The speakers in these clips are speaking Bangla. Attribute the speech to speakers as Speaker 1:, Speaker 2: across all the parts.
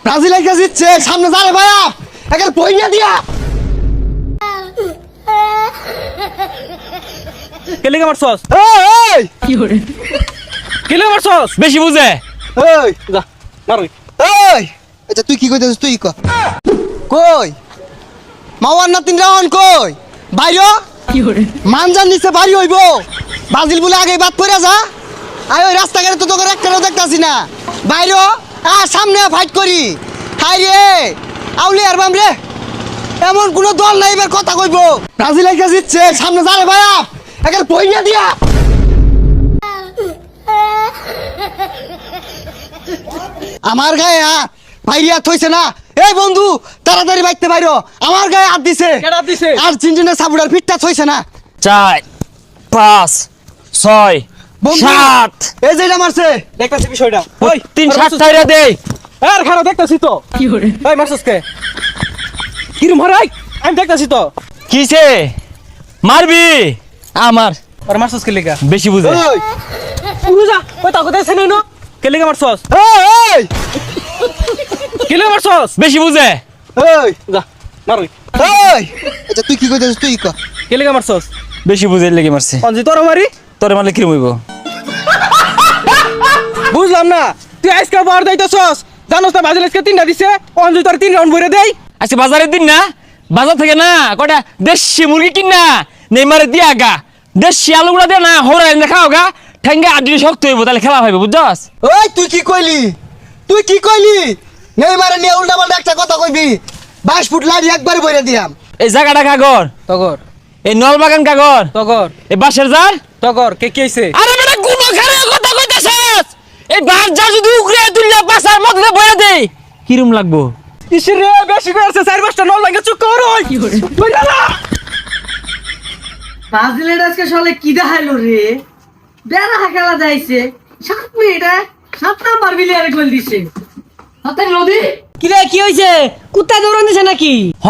Speaker 1: ব্রাজিল একা জিতছে, সামনে যারে ভাইয়া একের পইয়া দিয়া।
Speaker 2: কেলে মারছস?
Speaker 1: এই
Speaker 3: কি করে
Speaker 2: কেলে মারছস?
Speaker 4: বেশি বুঝে।
Speaker 1: এই
Speaker 2: যা মারুই।
Speaker 1: এই আচ্ছা তুই কি কইতেছিস? তুই কই মাওয়ার নাতিন রাওয়ান কই বাইরে?
Speaker 3: কি করে
Speaker 1: মানজার নিচে বাড়ি হইব। ব্রাজিল বলে আগে বাদ পড়ে যা। আয় ওই রাস্তাঘাটে তো তোকে একটাও দেখতাছি না। বাইরে সামনে ফাইট করি। হাই রে আউলি আর বাম রে, এমন কোন দল নাই এবার কথা কইব। ব্রাজিল একা জিতছে, সামনে যারে ভাইয়া একের পইয়া দিয়া। আমার গায়ে ভাইরিয়া থইছে না। এই বন্ধু তাড়াতাড়ি বাইতে বাইরো, আমার গায়ে হাত দিছে।
Speaker 2: কেডা দিছে?
Speaker 1: আর্জেন্টিনা সাপুড়ার ফিটটা থইছে না।
Speaker 4: 4 5 6
Speaker 1: বন্ধু
Speaker 4: 7
Speaker 1: এই যেটা মারছে।
Speaker 2: দেখতাছি বিষয়টা। ওই
Speaker 4: 3 7 টাইরা দে।
Speaker 2: আর খারাপ দেখতাছি তো।
Speaker 3: কি করে
Speaker 2: ওই মারছস কে? কিরম হরাই? আমি দেখতাছি তো।
Speaker 4: কিসে মারবি? আমার
Speaker 2: আর মারছস কে লেগা?
Speaker 4: বেশি বুঝে।
Speaker 1: ওই
Speaker 2: বুঝা ওই তা কথা শুনে না। কে লেগা মারছস?
Speaker 1: এই
Speaker 2: কেলে মারছস?
Speaker 4: বেশি বুঝে।
Speaker 1: এই
Speaker 2: যা মারুই।
Speaker 1: এই আচ্ছা তুই কি কইতেছিস? তুই ক।
Speaker 2: কে লেগা মারছস?
Speaker 4: বেশি বুঝে লেগে মারছে।
Speaker 2: অঞ্জি তোর মারি?
Speaker 4: তোরে মারলে কিরম হইব?
Speaker 2: বুঝলাম না। তুই আজকে বার দাইতাছস। জানোস না বাজারে আজকে 3টা দিছে। অঞ্জি তোর 3 রাউন্ড ভরে দেই।
Speaker 4: আজকে বাজারের দিন না, বাজার থেকে না কটা দেশি মুরগি কিনা নেইমারে দিয়া গা, দেশি আলুগুলা দে না হরাই না খাও গা, ঠেঙ্গে আড্ডি শক্ত হইব, তাহলে খেলা হইব, বুঝছস?
Speaker 1: ওই তুই কি কইলি? তুই কি কইলি? নেইমারে নিয়ে উল্টা পাল্টা একটা কথা কইবি। 22 ফুট লাড়ি একবারে বইরা দিয়াম।
Speaker 4: এই জায়গাটা কাগর,
Speaker 2: তগর
Speaker 4: এই নলবাগান কাগর,
Speaker 2: তগর
Speaker 4: এই বাঁশের জার।
Speaker 2: তগর কে কি হইছে?
Speaker 4: আরে বেটা গুলো খারে কথা কইতাছস? এই বাঁশ জার যদি উগরে দুল্লা পাছার মধ্যে বইরা দেই কিরম লাগবো?
Speaker 2: ইসরে বেশি কইছে 4-5টা নল লাগে চুপ কর ওই।
Speaker 3: কি করে
Speaker 2: কইরা না।
Speaker 5: ব্রাজিলের আজকে সালে কি দেখাইলো রে? বেড়া খেলা যাইছে 7 মিনিটে 7 নাম্বার বিলিয়ারে গোল দিছে। হাতের নদী
Speaker 3: কি রে কি হইছে কুত্তা দৌড়ান দিছে নাকি
Speaker 4: হ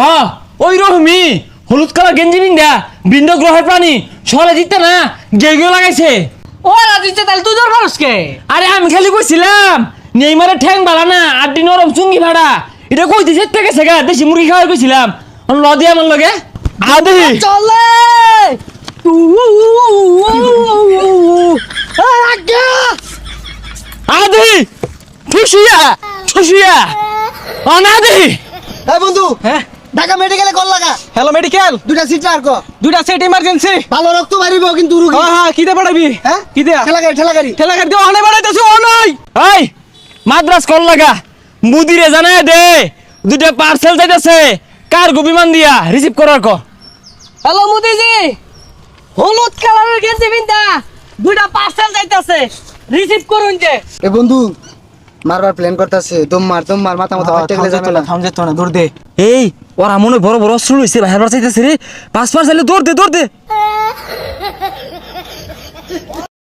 Speaker 4: ওই রকমই হলুদ কালার গেঞ্জি বিন্দা ভিন্ন গ্রহের প্রাণী সরে দিতে না গেগেও লাগাইছে।
Speaker 3: ও রাজিতে তাহলে তুই দৌড় পারস কে
Speaker 4: আরে আমি খালি কইছিলাম নেইমারে ঠ্যাং বালা না আড্ডি নরম চুঙ্গি ভাড়া এটা কইতে যেতে গেছে গা, দেশি মুরগি খাওয়াই কইছিলাম লদি আমার লগে আদি
Speaker 3: চলে
Speaker 4: আদি খুশিয়া খুশিয়া অনাদি।
Speaker 1: এই বন্ধু
Speaker 2: হ্যাঁ
Speaker 1: ঢাকা মেডিকেলে কল লাগা।
Speaker 2: Hello medical.
Speaker 1: দুটা সিট আর ক।
Speaker 2: দুইটা সেট ইমার্জেন্সি।
Speaker 1: ভালো রক্ত বাড়িব কিন্তু রুগী।
Speaker 2: হ্যাঁ হ্যাঁ কি দে পড়াবি?
Speaker 1: হ্যাঁ
Speaker 2: কি দে?
Speaker 1: ঠেলা গাড়ি।
Speaker 2: ঠেলা গাড়ি দিয়ে অনে বাড়াইতাছি ও নাই।
Speaker 4: এই মাদ্রাস কল লাগা মুদিরে জানায় দে দুইটা পার্সেল যাইতাছে কার্গো বিমান দিয়া রিসিভ করার ক।
Speaker 3: হ্যালো মোদিজি হলুদ কালারের গেঞ্জি বিন্দা দুইটা পার্সেল যাইতাছে রিসিভ করুন যে
Speaker 1: এ বন্ধু মারবার প্ল্যান করতেছে। দম মার মাথা মাথা ফাটতে গেলে যাবে না।
Speaker 2: থাম যেত না দৌড় দে।
Speaker 4: এই ওরা মনে বড় বড় অস্ত্র লইছে বাইরে চাইতেছে রে, পাঁচ চাইলে দৌড় দে